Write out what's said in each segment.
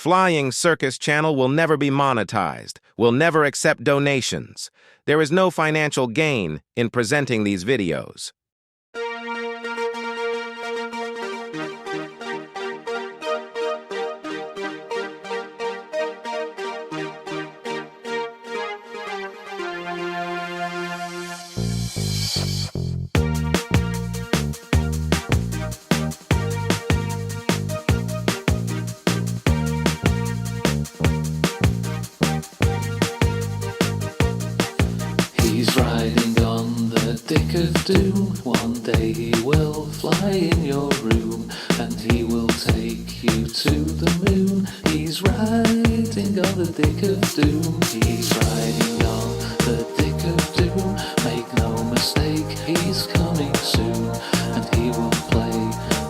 Flying Circus Channel will never be monetized, will never accept donations. There is no financial gain in presenting these videos. He's riding on the dick of doom. One day he will fly in your room, and he will take you to the moon. He's riding on the dick of doom. He's riding on the dick of doom. Make no mistake, he's coming soon, and he will play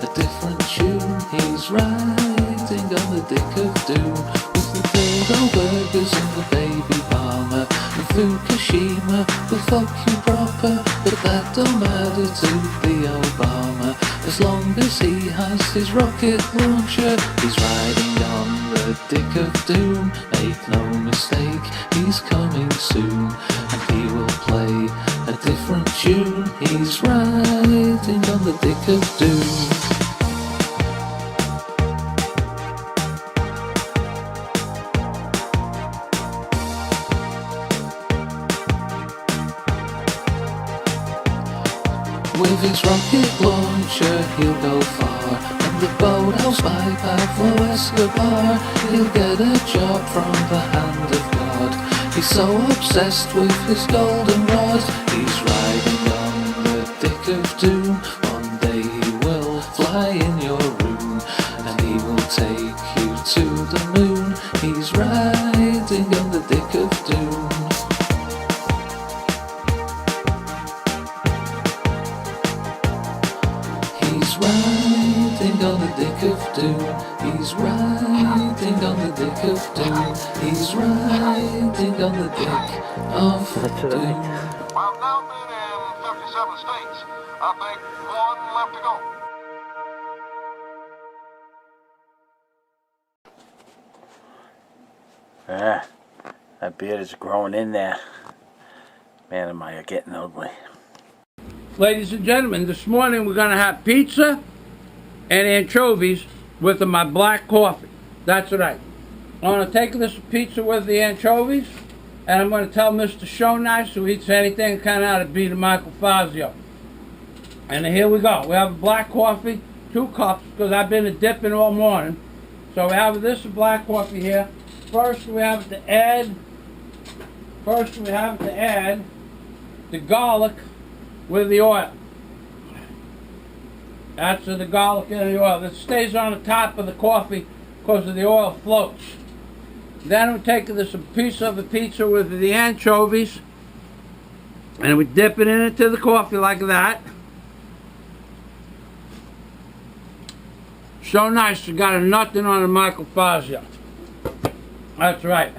a different tune. He's riding on the dick of doom, with the dildo burgers and the baby Palmer. Fukushima will fuck you proper, but that don't matter to the Obama. As long as he has his rocket launcher, he's riding on the dick of doom. Make no mistake, he's coming soon, and he will play a different tune. He's riding on the dick of doom. With his rocket launcher he'll go far, and the boathouse by Pablo Escobar. He'll get a job from the hand of God. He's so obsessed with his golden rod. He's riding on the dick of doom. One day he will fly in your room, and he will take you to the moon. He's riding on the dick of doom. He's riding on the dick of doom. He's riding on the dick of doom. He's riding on the dick of doom. I've now been in 57 states. I think one left to go. That beard is growing in there. Man, am I getting ugly. Ladies and gentlemen, this morning we're going to have pizza and anchovies with my black coffee. That's right. I'm going to take this pizza with the anchovies, and I'm going to tell Mr. Show Nice, who eats anything, kind of how to beat a Michael Fazio. And here we go. We have a black coffee, 2 cups, because I've been dipping all morning. So we have this black coffee here. First we have to add the garlic with the oil. That's the garlic and the oil. It stays on the top of the coffee because of the oil floats. Then we take this piece of the pizza with the anchovies, and we dip it into the coffee like that. So nice, you got a nothing on the Michael Fazio. That's right.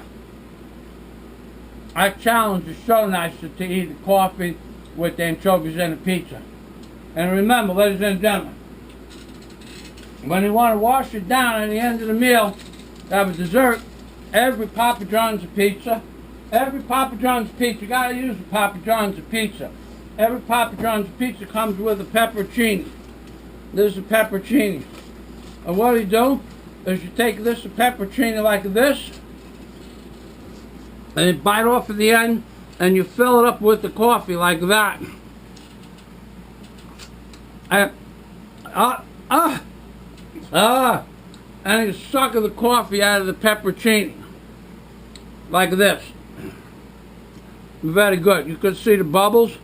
I challenge you, so nice to eat the coffee with the anchovies and the pizza. And remember, ladies and gentlemen, when you want to wash it down at the end of the meal, have a dessert, every Papa John's pizza, you gotta use a Papa John's pizza. Every Papa John's pizza comes with a pepperoncini. This is a pepperoncini. And what you do is you take this pepperoncini like this, and you bite off at the end, and you fill it up with the coffee like that. And you suck the coffee out of the pepperoncini like this. Very good. You can see the bubbles,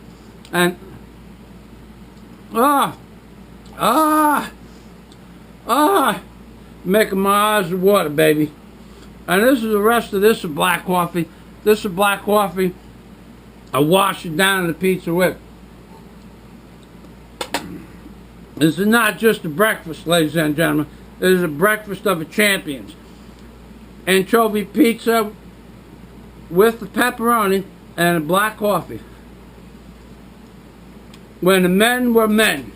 and making my eyes water, baby. And this is the rest of this black coffee. This is black coffee. I wash it down in the pizza with. This is not just a breakfast, ladies and gentlemen. This is a breakfast of the champions. Anchovy pizza with the pepperoni and a black coffee. When the men were men.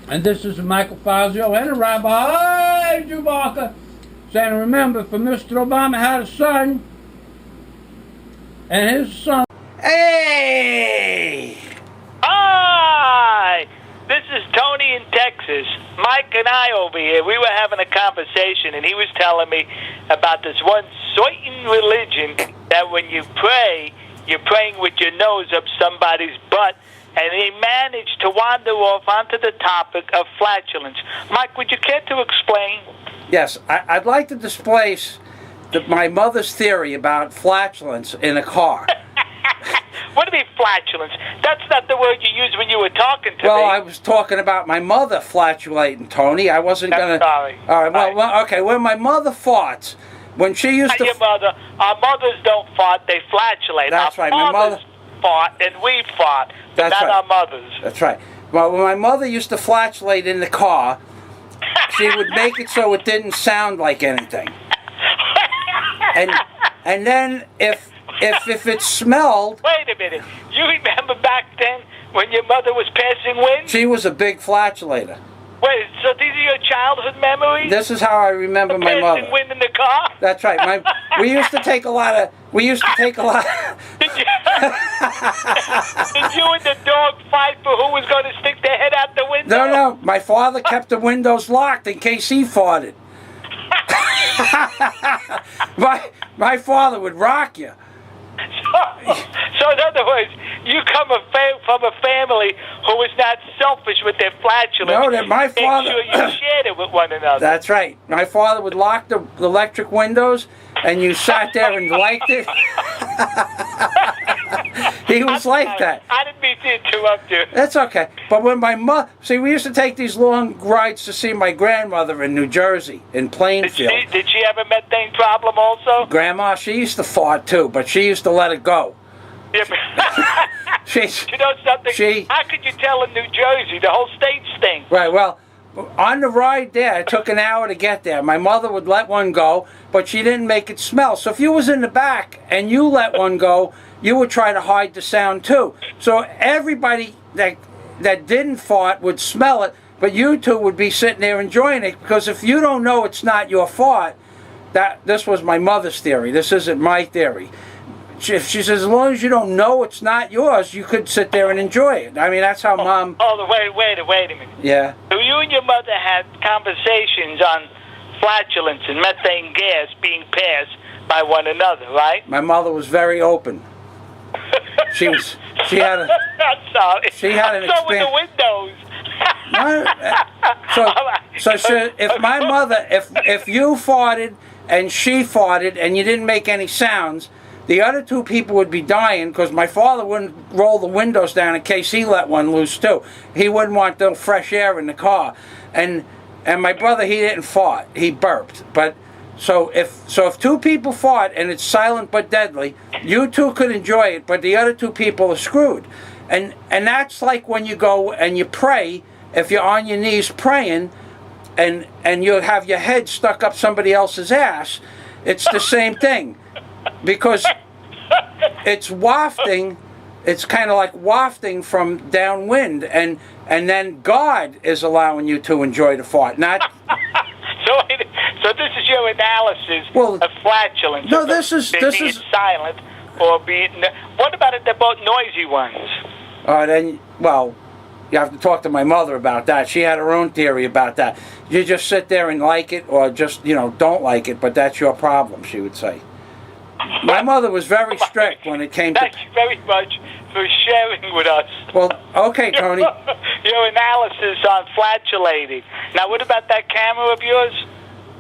And this is Michael Fazio and a Rabbi Jew Barker saying, remember, if Mr. Obama had a son, and his son... Hey! Hi! This is Tony in Texas. Mike and I over here, we were having a conversation, and he was telling me about this one certain religion that when you pray, you're praying with your nose up somebody's butt, and he managed to wander off onto the topic of flatulence. Mike, would you care to explain? Yes, I'd like to displace my mother's theory about flatulence in a car. What do you mean flatulence? That's not the word you used when you were talking to me. Well, I was talking about my mother flatulating, Tony. I wasn't going to... Sorry. All right, well, okay, when my mother farts, when she used to... Your mother, our mothers don't fart, they flatulate. That's our right, my fathers fart and we fart, but That's not right. our mothers. That's right. Well, when my mother used to flatulate in the car, she would make it so it didn't sound like anything. And then if it smelled... Wait a minute. You remember back then when your mother was passing wind? She was a big flatulator. Wait, so these are your childhood memories? This is how I remember my mother. Passing wind in the car? That's right. We used to take a lot of... Did you, did you and the dog fight for who was going to stick their head out the window? No. My father kept the windows locked in case he farted. My father would rock you. So in other words, you come from a family who was not selfish with their flatulence. No, that my father... Make sure you shared it with one another. That's right. My father would lock the electric windows, and you sat there and liked it. He was like that. I didn't mean to interrupt you. That's okay. But when my mother... See, we used to take these long rides to see my grandmother in New Jersey, in Plainfield. Did she have a methane problem also? Grandma, she used to fart too, but she used to let it go. Yeah, you know something? How could you tell in New Jersey? The whole state stinks. Right, well, on the ride there, it took an hour to get there. My mother would let one go, but she didn't make it smell. So if you was in the back and you let one go, you would try to hide the sound too. So everybody that didn't fart would smell it, but you two would be sitting there enjoying it, because if you don't know it's not your fart, this was my mother's theory. This isn't my theory. She says, as long as you don't know it's not yours, you could sit there and enjoy it. I mean, that's how Mom... Wait a minute. Yeah. So you and your mother had conversations on flatulence and methane gas being passed by one another, right? My mother was very open. She had a... I'm sorry. She had an so with the windows. If you farted and she farted and you didn't make any sounds, the other two people would be dying, because my father wouldn't roll the windows down in case he let one loose too. He wouldn't want no fresh air in the car. And my brother, he didn't fart. He burped. But so if two people fart and it's silent but deadly, you two could enjoy it, but the other two people are screwed. And that's like when you go and you pray, if you're on your knees praying and you have your head stuck up somebody else's ass, it's the same thing. Because it's wafting, it's kind of like wafting from downwind, and then God is allowing you to enjoy the fart, not... So this is your analysis of flatulence. No, this is silent or being... What about it about noisy ones? Then, well, you have to talk to my mother about that. She had her own theory about that. You just sit there and like it, or just, don't like it, but that's your problem, she would say. My mother was very strict when it came to... Thank you very much for sharing with us. Well, okay, Tony. Your analysis on flatulating. Now, what about that camera of yours?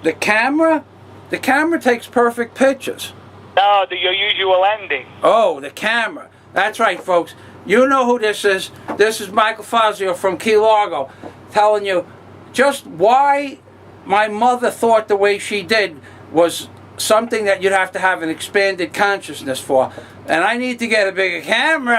The camera? The camera takes perfect pictures. No, your usual ending. Oh, the camera. That's right, folks. You know who this is. This is Michael Fazio from Key Largo, telling you just why my mother thought the way she did was something that you'd have to have an expanded consciousness for. And I need to get a bigger camera.